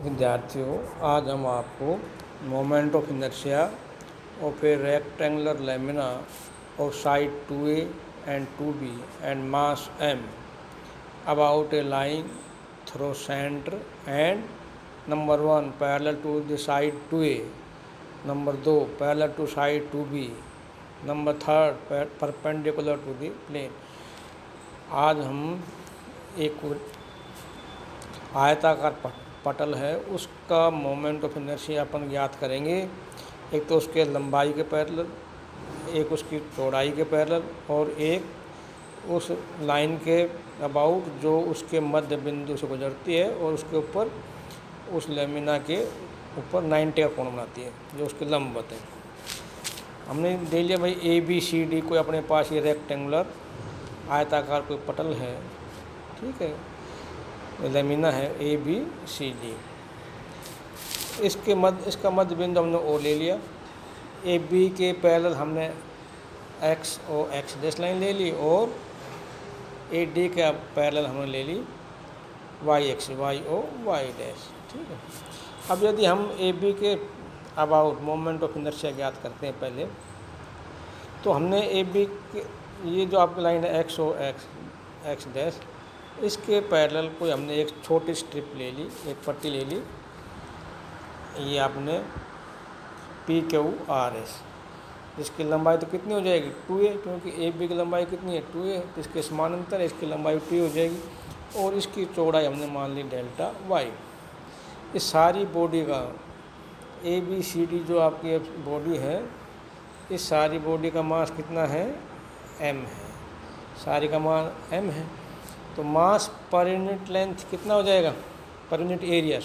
विद्यार्थियों, आज हम आपको moment of inertia of a rectangular lamina of side 2a and 2b and mass m about a line through center and number 1 parallel to the side 2a, number 2 parallel to side 2b, number 3 perpendicular to the plane। आज हम एक आयताकार पटल है उसका moment of inertia अपन ज्ञात करेंगे। एक तो उसके लंबाई के पैरेलल, एक उसकी चौड़ाई के पैरेलल और एक उस लाइन के अबाउट जो उसके मध्य बिंदु से गुजरती है और उसके ऊपर उस लेमिना के ऊपर 90 का कोण बनाती है जो उसके लंबवत है। हमने दे लिया भाई ए बी सी डी, कोई अपने पास ये रेक्टेंगुलर आयताकार कोई पटल है, ठीक है, लेमिना है ए बी सी डी। इसका मध्य बिंदु हमने ओ ले लिया। ए बी के पैरेलल हमने एक्स और एक्स डैश लाइन ले ली और ए डी के पैरेलल हमने ले ली Y X Y O Y dash, ठीक है। अब यदि हम ए बी के अबाउट मोमेंट ऑफ इनर्शिया ज्ञात करते हैं पहले, तो हमने ए बी के ये जो आपकी लाइन है एक्स ओ एक्स डैश, इसके पैरेलल कोई हमने एक छोटी स्ट्रिप ले ली, एक पट्टी ले ली। ये आपने पी क्यू आर एस, जिसकी लंबाई तो कितनी हो जाएगी 2a, क्योंकि ए बी की लंबाई कितनी है 2a, तो इसके समानांतर है, इसकी लंबाई 2 हो जाएगी और इसकी चौड़ाई हमने मान ली डेल्टा वाई। इस सारी बॉडी का ए बी सी डी जो आपकी बॉडी है, इस सारी बॉडी का मास कितना है m है, सारी का मान m है। तो मास पर यूनिट लेंथ कितना हो जाएगा, पर यूनिट एरिया,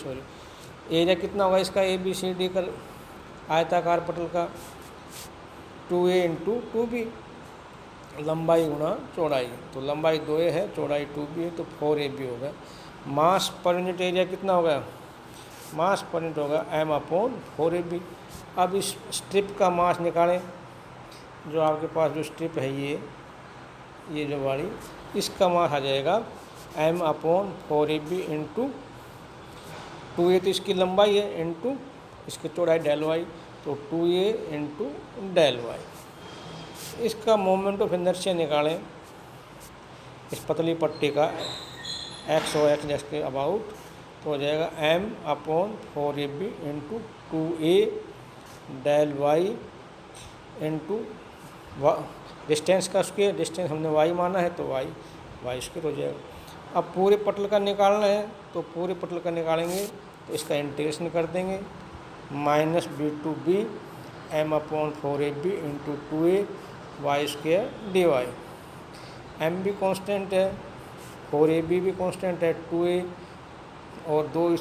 एरिया कितना होगा इसका ए बी सी डी का आयताकार पटल का 2a इंटू 2b, लंबाई गुणा चौड़ाई, तो लंबाई 2a है, चौड़ाई 2b है, तो 4ab होगा। मास पर यूनिट एरिया कितना होगा, मास पर यूनिट होगा m/4ab। अब इस स्ट्रिप का मास निकालें, जो आपके पास जो स्ट्रिप है ये जो वाली, इसका मास आ जाएगा m/4ab इंटू 2a, तो इसकी लंबाई है, इंटू इसकी चौड़ाई डेल वाई, तो 2a इंटू डेल वाई। इसका मोमेंट ऑफ इनर्शिया निकालें इस पतली पट्टी का एक्स और एक्स डैश के अबाउट, तो हो जाएगा m/4ab into 2a del y into distance का स्क्वायर, डिस्टेंस हमने y माना है तो y स्क्वायर हो जाएगा। अब पूरे पटल का निकालना है, तो पूरे पटल का निकालेंगे तो इसका इंटीग्रेशन कर देंगे, minus b to b m/4ab into 2a y square d y. M भी कॉन्स्टेंट है, 4ab भी कॉन्स्टेंट है, 2a और 2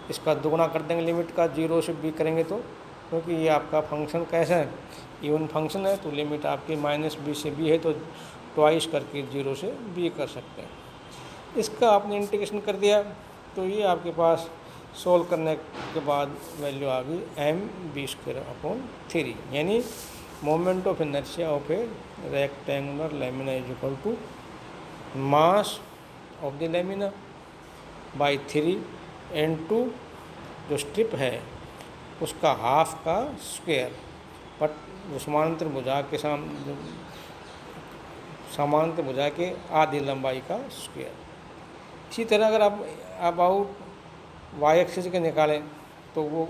इसका दुगुना कर देंगे लिमिट का, 0 से b करेंगे तो, क्योंकि ये आपका फंक्शन कैसा है, इवन फंक्शन है, तो लिमिट आपकी माइनस बी से b है, तो ट्वाइस करके 0 से b कर सकते हैं। इसका आपने इंटीग्रेशन कर दिया, तो ये आपके पास सोल्व करने के बाद वैल्यू आ गई mv²/3, यानी moment of inertia of a rectangular lamina is equal to mass of the lamina by 3 into जो स्ट्रिप है उसका हाफ का स्क्वायर, बट समानांतर भुजा के समानांतर भुजा के आधी लंबाई का स्क्वायर। इसी तरह अगर आप अबाउट वाई एक्सिस के निकालें तो वो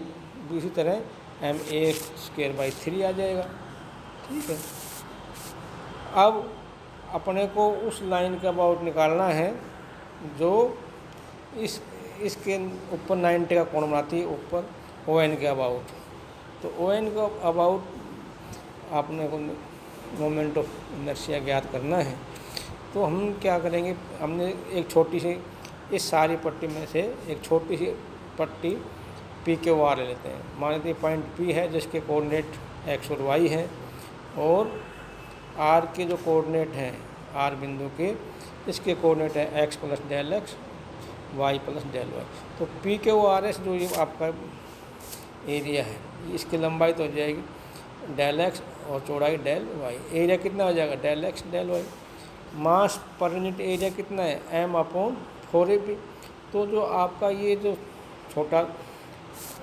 भी इसी तरह ma²/3 आ जाएगा, ठीक है। अब अपने को उस लाइन के अबाउट निकालना है जो इसके ऊपर 90 का कोण बनाती है, ऊपर ON के अबाउट। तो ON के अबाउट आपने को मोमेंट ऑफ इनर्शिया ज्ञात करना है, तो हम क्या करेंगे, हमने एक छोटी सी इस सारी पट्टी में से एक छोटी सी पट्टी पी क्यू आर ले लेते हैं। मान लीजिए पॉइंट पी है जिसके कोऑर्डिनेट एक्स और वाई हैं, और आर के जो कोऑर्डिनेट हैं आर बिंदु के, इसके कोऑर्डिनेट है x plus del x y plus del y. तो पी क्यू आर एस जो ये आपका एरिया है, इसकी लंबाई तो हो जाएगी डेल एक्स और चौड़ाई डेल वाई। एरिया कितना हो जाएगा डेल एक्स डेल वाई। मास पर यूनिट एरिया कितना है m/4ab। तो जो आपका ये जो छोटा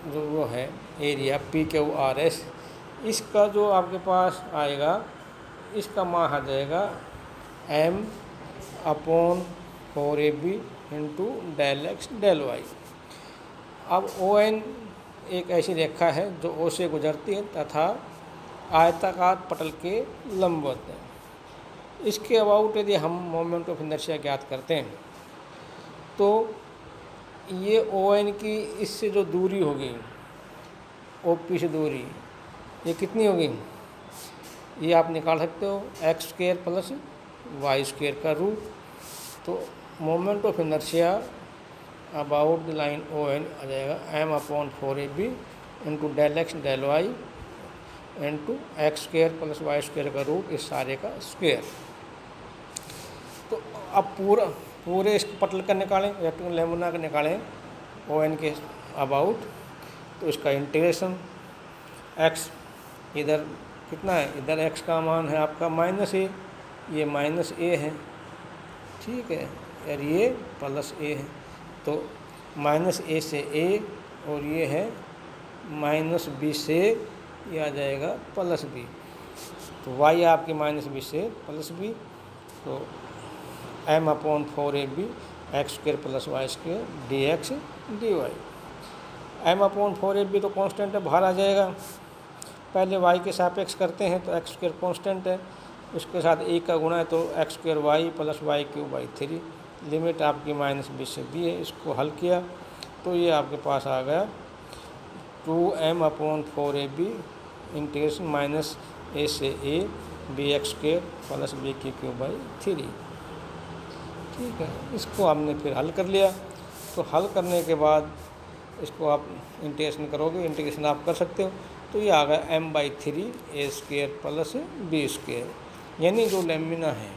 जो वो है एरिया PQRS, इसका जो आपके पास आएगा, इसका मान आ जाएगा m/4ab into del x del y. अब ON एक ऐसी रेखा है जो O से गुजरती है तथा आयताकार पटल के लंबवत है। इसके अबाउट यदि हम मोमेंट ऑफ इनर्शिया ज्ञात करते हैं तो ये ON की इससे जो दूरी होगी, OP से दूरी, ये कितनी होगी, ये आप निकाल सकते हो x² प्लस y² का रूट। तो moment of inertia about the line ON आ जाएगा m/4ab into del x del y into x² plus y² का रूट, इस सारे का स्क्वायर। तो अब पूरे इस पटल का निकालें, रेक्टेंगल लेमना का निकालें ON के अबाउट, तो इसका इंटीग्रेशन x इधर कितना है, इधर x का मान है आपका -a, ये -a है, ठीक है, और ये +a है। तो -a से a और ये है -b से ये आ जाएगा +b। तो y आपकी -b से +b, तो m/4ab x² plus y² dx dy। m/4ab तो कांस्टेंट है, बाहर आ जाएगा। पहले y के सापेक्ष करते हैं तो x² कांस्टेंट है, उसके साथ a का गुणा है तो x² प्लस y³/3। लिमिट आपकी -b से b है। इसको हल किया तो ये आपके पास आ गया 2m/4ab इंटीग्रेशन -a से a bx² प्लस b³/3। ठीक है, इसको हमने फिर हल कर लिया। तो हल करने के बाद इसको आप इंटीग्रेशन करोगे, इंटीग्रेशन आप कर सकते हो, तो ये आ गया m/3a² प्लस b², यानी जो लेमिना है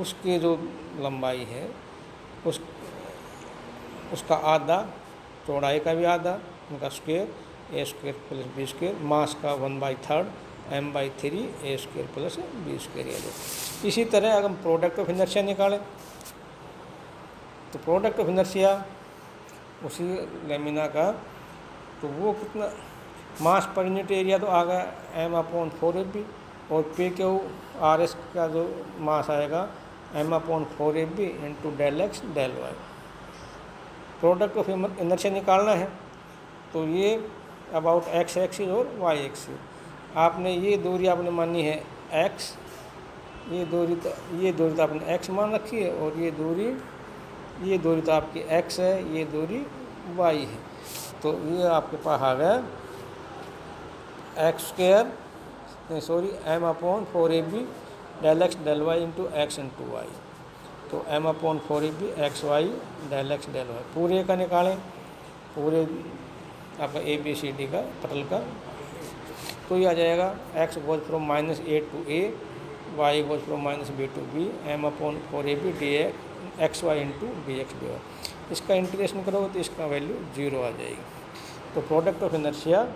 उसके जो लंबाई है उसका आधा, चौड़ाई का भी आधा, उनका स्क्वायर a² प्लस b², मास का 1/3 m/3a² प्लस b²। इसी तरह अगर हम प्रोडक्ट ऑफ इनर्शिया निकालें तो प्रोडक्ट ऑफ इनर्शिया उसी लेमिना का, तो वो कितना, मास पर यूनिट एरिया तो आ गया m/4ab, और PQRS का जो मास आएगा m/4ab into del x del y. Product of inertia निकालना है तो ये अबाउट x एक्सिस और y एक्सिस, आपने ये दूरी आपने मानी है x, ये दूरी तो आपने x मान रखी है, और ये दूरी तो आपकी x है, ये दूरी y है। तो ये आपके पास आ गया m/4ab del x del y into x into y. तो m/4ab xy del x del y पूरे का निकालें, पूरे आपका ABCD का पटल का, तो ये आ जाएगा x goes from -a to a, y goes from -b to b, m/4ab xy into dx dy। इसका इंटीग्रेशन करोगे तो इसका वैल्यू 0 आ जाएगी। तो प्रोडक्ट ऑफ इनर्शिया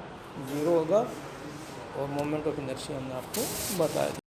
0 होगा, और मोमेंट ऑफ इनर्शिया हमने आपको बताया।